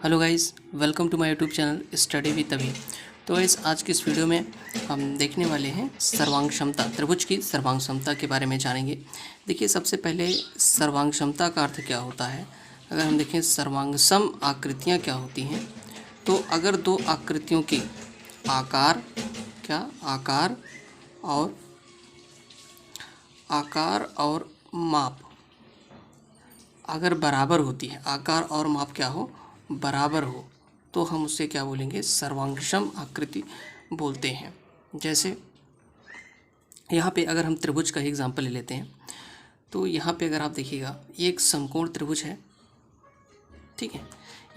Hello guys, welcome to my YouTube channel study with Abhi. तो guys, आज की इस वीडियो में हम देखने वाले हैं सर्वांग क्षमता, त्रिभुज की सर्वांग क्षमता के बारे में जानेंगे। देखिए, सबसे पहले सर्वांग क्षमता का अर्थ क्या होता है। अगर हम देखें सर्वांग सम आकृतियाँ क्या होती हैं, तो अगर दो आकृतियों के आकार और माप अगर बराबर होती है, आकार और माप क्या हो, बराबर हो, तो हम उससे क्या बोलेंगे, सर्वांगसम आकृति बोलते हैं। जैसे यहाँ पे अगर हम त्रिभुज का ही एग्जांपल ले लेते हैं, तो यहाँ पे अगर आप देखिएगा, ये एक समकोण त्रिभुज है, ठीक है,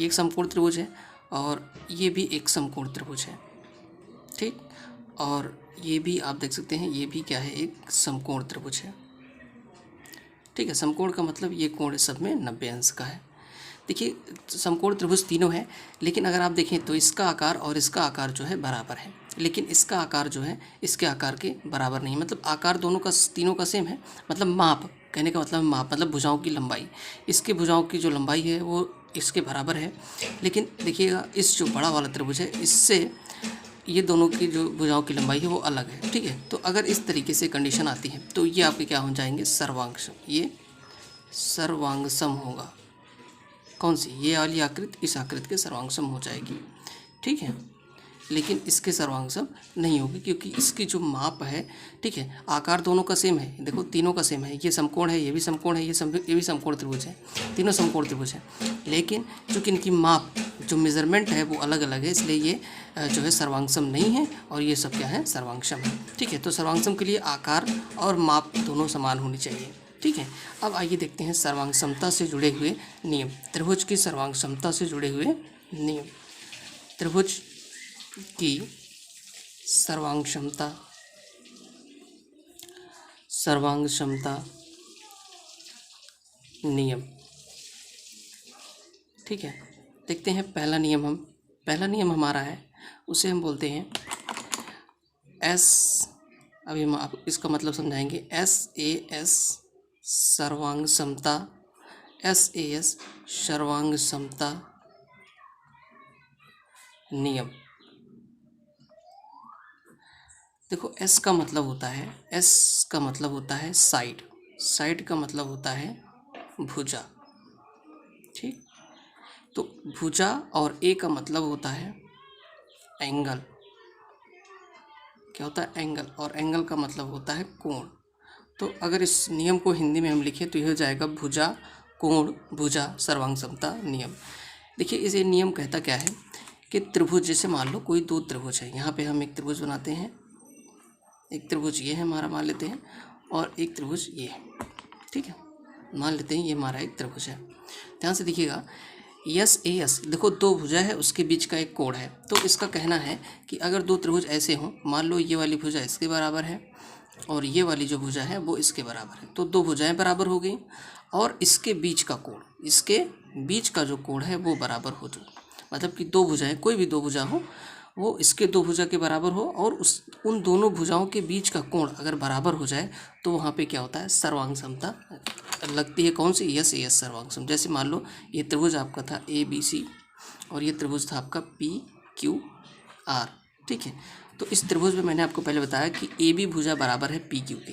ये एक समकोण त्रिभुज है और ये भी एक समकोण त्रिभुज है, ठीक। और ये भी आप देख सकते हैं, ये भी क्या है, एक समकोण त्रिभुज है, ठीक है। समकोण का मतलब ये कोण सब में 90 अंश का है। देखिए, समकोण त्रिभुज तीनों है, लेकिन अगर आप देखें तो इसका आकार और इसका आकार जो है बराबर है, लेकिन इसका आकार जो है इसके आकार के बराबर नहीं। मतलब आकार दोनों का, तीनों का सेम है, मतलब माप, कहने का मतलब माप मतलब भुजाओं की लंबाई, इसके भुजाओं की जो लंबाई है वो इसके बराबर है। लेकिन देखिएगा, इस जो बड़ा वाला त्रिभुज है, इससे ये दोनों की जो भुजाओं की लंबाई है वो अलग है, ठीक है। तो अगर इस तरीके से कंडीशन आती है तो ये आपके क्या हो जाएंगे, सर्वांगसम। ये सर्वांगसम होगा। कौन सी, ये वाली आकृति इस आकृति के सर्वांगसम हो जाएगी, ठीक है। लेकिन इसके सर्वांगसम नहीं होगी, क्योंकि इसकी जो माप है, ठीक है, आकार दोनों का सेम है। देखो, तीनों का सेम है, ये समकोण है, ये भी समकोण है, ये भी समकोण त्रिभुज है, तीनों समकोण त्रिभुज है। लेकिन चूँकि इनकी माप, जो मेजरमेंट है वो अलग अलग है, इसलिए ये जो है सर्वांगसम नहीं है, और ये सब क्या है, सर्वांगसम है, ठीक है। तो सर्वांगसम के लिए आकार और माप दोनों समान होनी चाहिए, ठीक है। अब आइए देखते हैं सर्वांग समता से जुड़े हुए नियम, त्रिभुज की सर्वांग समता से जुड़े हुए नियम। त्रिभुज की सर्वांग क्षमता नियम, ठीक है। देखते हैं पहला नियम हमारा है, उसे हम बोलते हैं एस। अभी हम आप इसका मतलब समझाएंगे, SAS सर्वांग समता, SAS सर्वांग समता नियम। देखो, S का मतलब होता है साइड, साइड का मतलब होता है भुजा, ठीक। तो भुजा, और A का मतलब होता है एंगल, क्या होता है, एंगल, और एंगल का मतलब होता है कोण। तो अगर इस नियम को हिंदी में हम लिखें तो यह हो जाएगा भुजा कोण भुजा सर्वांग समता नियम। देखिए, इस नियम कहता क्या है कि त्रिभुज, जैसे मान लो कोई दो त्रिभुज है, यहाँ पे हम एक त्रिभुज बनाते हैं, एक त्रिभुज ये है हमारा, मान लेते हैं, और एक त्रिभुज ये है, ठीक है, मान लेते हैं ये हमारा एक त्रिभुज है। ध्यान से देखिएगा, SAS, देखो दो भुजा है, उसके बीच का एक कोण है। तो इसका कहना है कि अगर दो त्रिभुज ऐसे हों, मान लो ये वाली भुजा इसके बराबर है और ये वाली जो भुजा है वो इसके बराबर है, तो दो भुजाएं बराबर हो गई, और इसके बीच का कोण, इसके बीच का जो कोण है वो बराबर हो जाए। मतलब कि दो भुजाएं, कोई भी दो भुजा हो, वो इसके दो भुजा के बराबर हो, और उन दोनों भुजाओं के बीच का कोण अगर बराबर हो जाए, तो वहाँ पे क्या होता है, सर्वांग समता लगती है। कौन सी, SAS सर्वांग सम। जैसे मान लो ये त्रिभुज आपका था ABC, और ये त्रिभुज था आपका PQR, ठीक है। तो इस त्रिभुज में मैंने आपको पहले बताया कि AB भुजा बराबर है PQ के,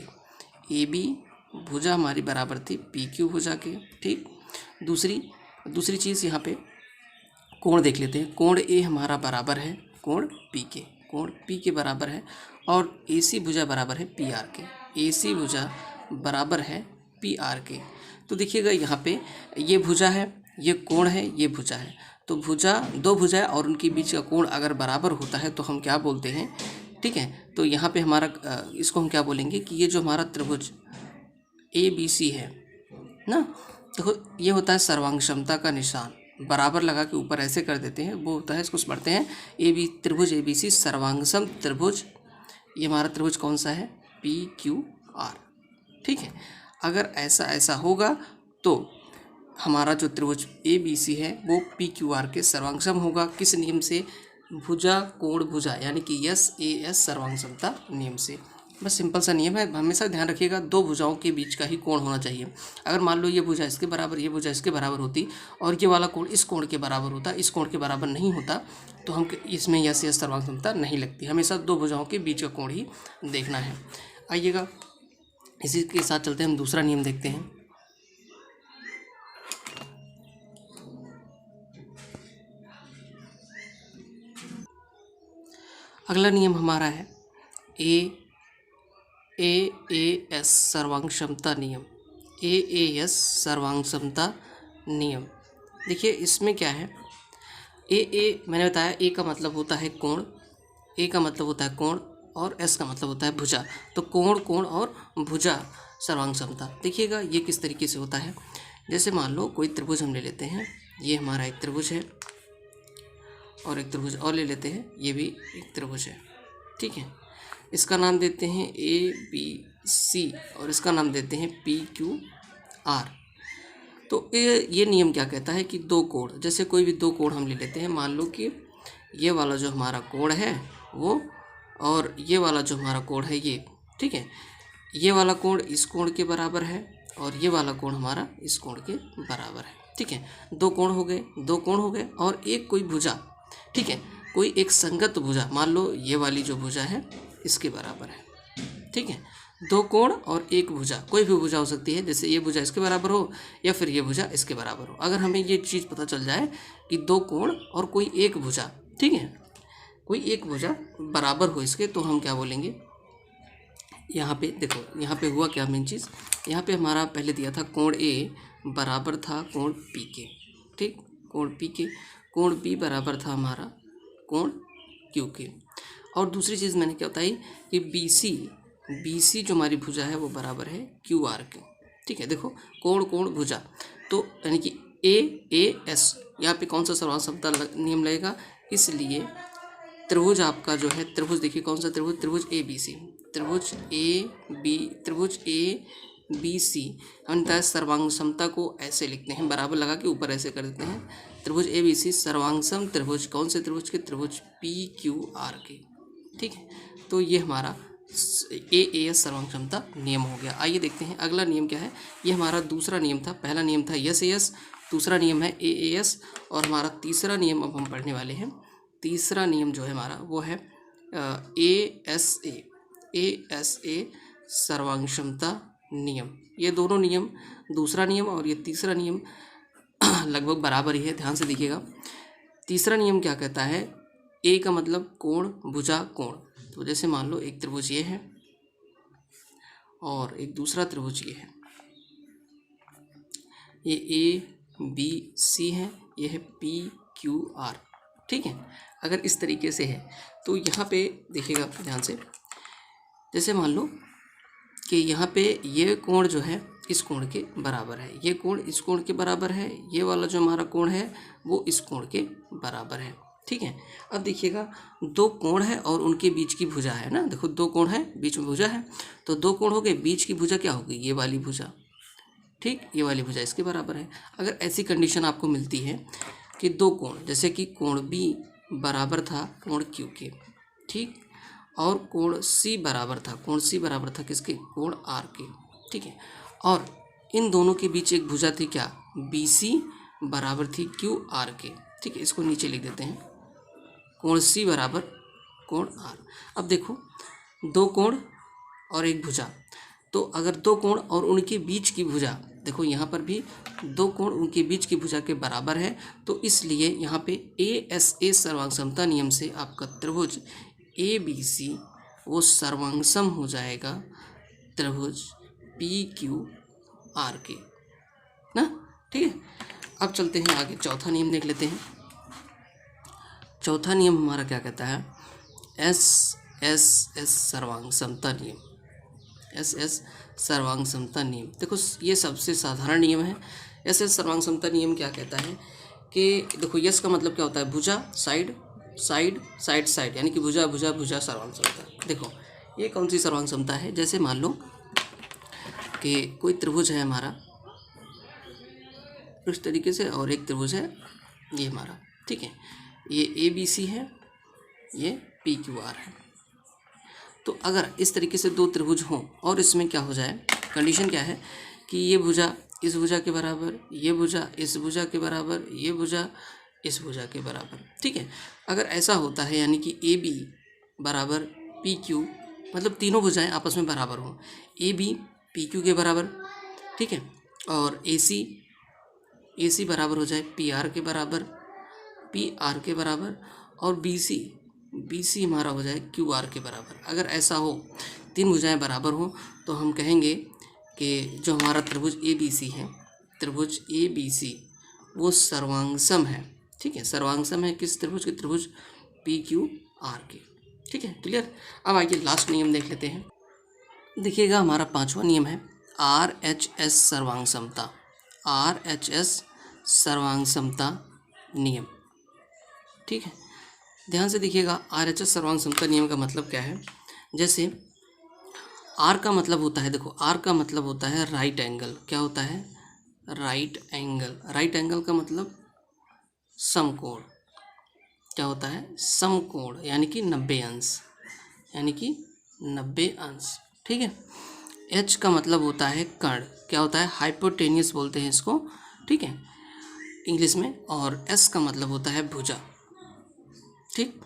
AB भुजा हमारी बराबर थी PQ भुजा के, ठीक। दूसरी चीज़, यहाँ पे कोण देख लेते हैं। कोण A हमारा बराबर है कोण P के बराबर है, और AC भुजा बराबर है PR के, AC भुजा बराबर है PR के। तो देखिएगा, यहाँ पे ये भुजा है, ये कोण है, ये भुजा है, तो भुजा, दो भुजा और उनके बीच का कोण अगर बराबर होता है तो हम क्या बोलते हैं, ठीक है। तो यहाँ पे हमारा इसको हम क्या बोलेंगे कि ये जो हमारा त्रिभुज ABC है ना, देखो ये होता है सर्वांग क्षमता का निशान, बराबर लगा के ऊपर ऐसे कर देते हैं, वो होता है, इसको पढ़ते हैं त्रिभुज ABC सर्वांगसम त्रिभुज। ये हमारा त्रिभुज कौन सा है, PQR, ठीक है। अगर ऐसा होगा तो हमारा जो त्रिभुज ABC है वो PQR के सर्वांगसम होगा। किस नियम से, भुजा कोण भुजा, यानी कि SAS सर्वांग समता नियम से। बस सिंपल सा नियम है, हमेशा ध्यान रखिएगा दो भुजाओं के बीच का ही कोण होना चाहिए। अगर मान लो ये भुजा इसके बराबर, ये भुजा इसके बराबर होती और ये वाला कोण इस कोण के बराबर होता, इस कोण के बराबर नहीं होता, तो हम इसमें यस यस सर्वांग समता नहीं लगती। हमेशा दो भुजाओं के बीच का कोण ही देखना है। आइएगा इसी के साथ चलते हैं, हम दूसरा नियम देखते हैं। अगला नियम हमारा है एएएस सर्वांग क्षमता नियम। एएएस सर्वांग क्षमता नियम। देखिए इसमें क्या है, मैंने बताया ए का मतलब होता है कोण, ए का मतलब होता है कोण और एस का मतलब होता है भुजा। तो कोण, कोण और भुजा सर्वांग क्षमता। देखिएगा ये किस तरीके से होता है। जैसे मान लो कोई त्रिभुज हम ले लेते हैं, ये हमारा एक त्रिभुज है और एक त्रिभुज और ले लेते हैं, ये भी एक त्रिभुज है, ठीक है। इसका नाम देते हैं ABC और इसका नाम देते हैं PQR। तो ये नियम क्या कहता है कि दो कोण, जैसे कोई भी दो कोण हम ले लेते हैं, मान लो कि ये वाला जो हमारा कोण है वो, और ये वाला जो हमारा कोण है ये, ठीक है। ये वाला कोण इस कोण के बराबर है और ये वाला कोण हमारा इस कोण के बराबर है, ठीक है। दो कोण हो गए, दो कोण हो गए और एक कोई भुजा, ठीक है, कोई एक संगत भुजा, मान लो ये वाली जो भुजा है इसके बराबर है, ठीक है। दो कोण और एक भुजा, कोई भी भुजा हो सकती है, जैसे ये भुजा इसके बराबर हो या फिर ये भुजा इसके बराबर हो। अगर हमें ये चीज़ पता चल जाए कि दो कोण और कोई एक भुजा, ठीक है, कोई एक भुजा बराबर हो इसके, तो हम क्या बोलेंगे, यहाँ पे देखो यहाँ पे हुआ क्या मेन चीज़, यहाँ पे हमारा पहले दिया था कोण ए बराबर था कोण पी के, ठीक, कोण पी के, कोण बी बराबर था हमारा कोण क्यू के। और दूसरी चीज़ मैंने क्या बताई कि BC जो हमारी भुजा है वो बराबर है QR के, ठीक है। देखो कोण, कोण, भुजा, तो यानी कि AAS, यहाँ पे कौन सा सर्वांग समता नियम लगेगा, इसलिए त्रिभुज आपका जो है, त्रिभुज देखिए कौन सा त्रिभुज, त्रिभुज ABC, त्रिभुज ABC हम सर्वांग समता को ऐसे लिखते हैं, बराबर लगा के ऊपर ऐसे कर देते हैं, त्रिभुज ABC सर्वांगसम त्रिभुज, कौन से त्रिभुज के, त्रिभुज PQR के, ठीक है। तो ये हमारा AAS सर्वांग क्षमता नियम हो गया। आइए देखते हैं अगला नियम क्या है। ये हमारा दूसरा नियम था, पहला नियम था SAS, दूसरा नियम है AAS और हमारा तीसरा नियम अब हम पढ़ने वाले हैं। तीसरा नियम जो है हमारा वो है ASA सर्वांग क्षमता नियम। ये दोनों नियम, दूसरा नियम और ये तीसरा नियम लगभग बराबर ही है, ध्यान से देखिएगा। तीसरा नियम क्या कहता है, ए का मतलब कोण, भुजा, कोण। तो जैसे मान लो एक त्रिभुज ये है और एक दूसरा त्रिभुज ये है, ये ABC है, ये है PQR, ठीक है। अगर इस तरीके से है तो यहाँ पे देखिएगा ध्यान से, जैसे मान लो कि यहाँ पे ये कोण जो है इस कोण के बराबर है, ये कोण इस कोण के बराबर है, ये वाला जो हमारा कोण है वो इस कोण के बराबर है, ठीक है। अब देखिएगा दो कोण है और उनके बीच की भुजा है ना, देखो दो कोण है बीच में भुजा है, तो दो कोण हो गए, बीच की भुजा क्या होगी, ये वाली भुजा, ठीक, ये वाली भुजा इसके बराबर है। अगर ऐसी कंडीशन आपको मिलती है कि दो कोण, जैसे कि कोण B बराबर था कोण Q के, ठीक, और कोण C बराबर था, कोण C बराबर था किसके, कोण R के, ठीक है। और इन दोनों के बीच एक भुजा थी क्या, BC बराबर थी QR के, ठीक है। इसको नीचे लिख देते हैं, कोण C बराबर कोण R। अब देखो दो कोण और एक भुजा, तो अगर दो कोण और उनके बीच की भुजा, देखो यहाँ पर भी दो कोण उनके बीच की भुजा के बराबर है, तो इसलिए यहाँ पे ASA सर्वांग समता नियम से आपका त्रिभुज ABC वो सर्वांगसम हो जाएगा त्रिभुज PQR के ना, ठीक है। अब चलते हैं आगे, चौथा नियम देख लेते हैं। चौथा नियम हमारा क्या कहता है, SSS सर्वांग समता नियम, SS सर्वांग समता नियम। देखो ये सबसे साधारण नियम है। SS सर्वांग समता नियम क्या कहता है कि देखो यस का मतलब क्या होता है, भुजा, साइड, साइड, साइड, साइड, यानी कि भुजा, भुजा, भुजा सर्वांग समता। देखो ये कौन सी सर्वांग समता है, जैसे मान लो कि कोई त्रिभुज है हमारा इस तरीके से और एक त्रिभुज है ये हमारा, ठीक है, ये ABC है, ये PQR है। तो अगर इस तरीके से दो त्रिभुज हों और इसमें क्या हो जाए, कंडीशन क्या है कि ये भुजा इस भुजा के बराबर, ये भुजा इस भुजा के बराबर, ये भुजा इस भुजा के बराबर, ठीक है। अगर ऐसा होता है यानी कि ए बी बराबर पी क्यू, मतलब तीनों भुजाएं आपस में बराबर हों, ए बी पी क्यू के बराबर, ठीक है, और ए सी बराबर हो जाए पी आर के बराबर, पी आर के बराबर, और बी सी हमारा हो जाए क्यू आर के बराबर। अगर ऐसा हो, तीन भुजाएं बराबर हो, तो हम कहेंगे कि जो हमारा त्रिभुज ए बी सी है, त्रिभुज ए बी सी वो सर्वांगसम है, ठीक है। सर्वांगसम है किस त्रिभुज के? त्रिभुज पी क्यू आर के, ठीक है, क्लियर। अब आइए लास्ट नियम देख लेते हैं। देखिएगा हमारा पांचवा नियम है आर एच एस सर्वांगसमता, आर एच एस सर्वांगसमता नियम, ठीक है। ध्यान से देखिएगा, आर एच एस सर्वांगसमता नियम का मतलब क्या है। जैसे आर का मतलब होता है, देखो आर का मतलब होता है राइट एंगल। क्या होता है? Right angle. राइट एंगल का मतलब समकोण। क्या होता है? समकोण, यानी कि 90 अंश, यानी कि 90 अंश, ठीक है। एच का मतलब होता है कर्ण। क्या होता है? हाइपोटेन्यूस बोलते हैं इसको, ठीक है, इंग्लिश में। और एस का मतलब होता है भुजा, ठीक,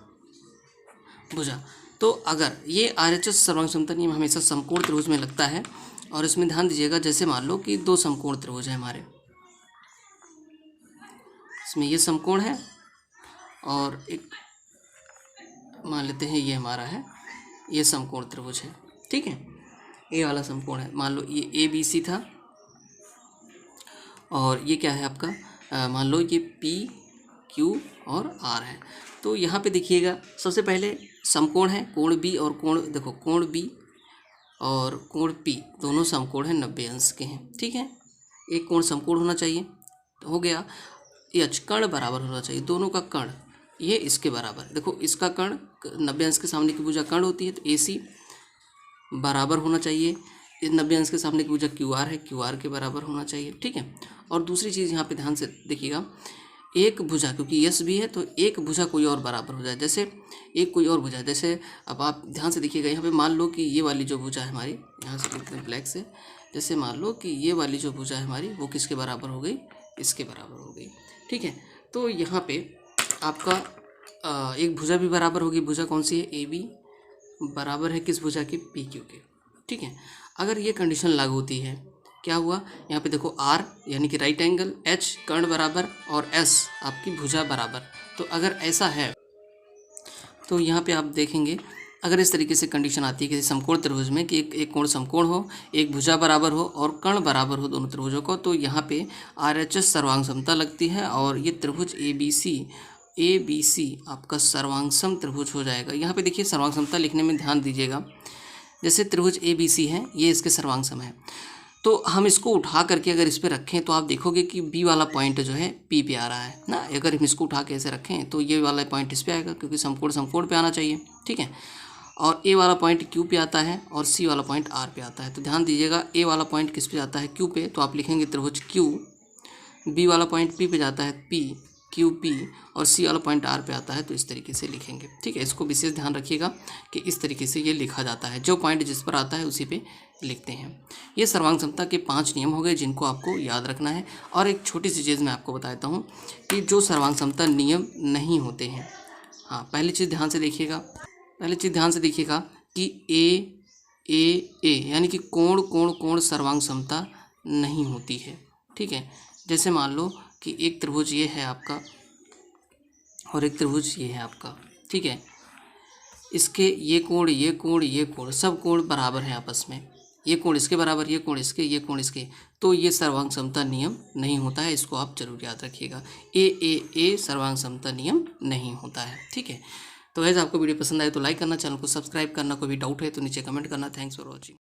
भुजा। तो अगर ये आर एच एस सर्वांगसमता नियम हमेशा समकोण त्रिभुज में लगता है, और इसमें ध्यान दीजिएगा, जैसे मान लो कि दो समकोण त्रिभुज है हमारे, इसमें ये समकोण है और एक मान लेते हैं ये हमारा है, ये समकोण त्रिभुज है, ठीक है, ये वाला समकोण है। मान लो ये ए बी सी था, और ये क्या है आपका, मान लो ये पी क्यू और आर है। तो यहाँ पे देखिएगा, सबसे पहले समकोण है, कोण बी और कोण, देखो कोण बी और कोण पी दोनों समकोण हैं, 90 अंश के हैं, ठीक है। एक कोण समकोण होना चाहिए, तो हो गया। एच कर्ण बराबर होना चाहिए, दोनों का कर्ण ये इसके बराबर। देखो इसका कर्ण 90 अंश के सामने की भुजा कर्ण होती है, तो ए सी बराबर होना चाहिए, इस 90 अंश के सामने की भुजा क्यू आर है, क्यू आर के बराबर होना चाहिए, ठीक है। और दूसरी चीज़ यहाँ पे ध्यान से देखिएगा, एक भुजा, क्योंकि यस भी है तो एक भुजा कोई और बराबर हो जाए, जैसे एक कोई और भुजा, जैसे अब आप ध्यान से देखिएगा, यहाँ पे मान लो कि ये वाली जो भुजा है हमारी, यहाँ से लिखते हैं ब्लैक से, जैसे मान लो कि ये वाली जो भुजा है हमारी वो किसके बराबर हो गई? इसके बराबर हो गई, ठीक है। तो यहाँ पे आपका एक भुजा भी बराबर होगी। भुजा कौन सी है? ए बी बराबर है किस भुजा के? पी क्यू के, ठीक है। अगर ये कंडीशन लागू होती है, क्या हुआ यहाँ पे? देखो आर यानी कि राइट एंगल, एच कर्ण बराबर, और एस आपकी भुजा बराबर। तो अगर ऐसा है तो यहाँ पे आप देखेंगे, अगर इस तरीके से कंडीशन आती है किसी समकोण त्रिभुज में कि एक कोण समकोण हो, एक भुजा बराबर हो और कर्ण बराबर हो दोनों त्रिभुजों को, तो यहाँ पे आर एच एस सर्वांगसमता लगती है, और ये त्रिभुज ए बी सी आपका सर्वांगसम त्रिभुज हो जाएगा। यहाँ पे देखिए सर्वांगसमता लिखने में ध्यान दीजिएगा, जैसे त्रिभुज ए बी सी है, ये इसके सर्वांगसम है, तो हम इसको उठा करके अगर इस पर रखें तो आप देखोगे कि बी वाला पॉइंट जो है पी पे आ रहा है ना। अगर हम इसको उठा के ऐसे रखें तो ये वाला पॉइंट इस पे आएगा, क्योंकि समकोण पे आना चाहिए, ठीक है। और ए वाला पॉइंट क्यू पे आता है और सी वाला पॉइंट आर पे आता है। तो ध्यान दीजिएगा, ए वाला पॉइंट किस पे आता है? क्यू पे, तो आप लिखेंगे त्रिभुज क्यू। बी वाला पॉइंट पी पे जाता है, पी क्यू पी, और सी वाला पॉइंट आर पे आता है, तो इस तरीके से लिखेंगे, ठीक है। इसको विशेष ध्यान रखिएगा कि इस तरीके से ये लिखा जाता है, जो पॉइंट जिस पर आता है उसी पे लिखते हैं। ये सर्वांगसमता के 5 नियम हो गए जिनको आपको याद रखना है। और एक छोटी सी चीज़ मैं आपको बताता हूँ कि जो सर्वांगसमता नियम नहीं होते हैं, हाँ, पहली चीज़ ध्यान से देखिएगा कि ए यानी कि कोण कोण कोण सर्वांगसमता नहीं होती है, ठीक है। जैसे मान लो कि एक त्रिभुज ये है आपका और एक त्रिभुज ये है आपका, ठीक है। इसके ये कोण सब कोण बराबर हैं आपस में, ये कोण इसके बराबर, ये कोण इसके, ये कोण इसके, तो ये सर्वांगसमता नियम नहीं होता है। इसको आप जरूर याद रखिएगा, ए सर्वांगसमता नियम नहीं होता है, ठीक है। तो वैसे आपको वीडियो पसंद आए तो लाइक करना, चैनल को सब्सक्राइब करना, कोई भी डाउट है तो नीचे कमेंट करना। Thanks for watching.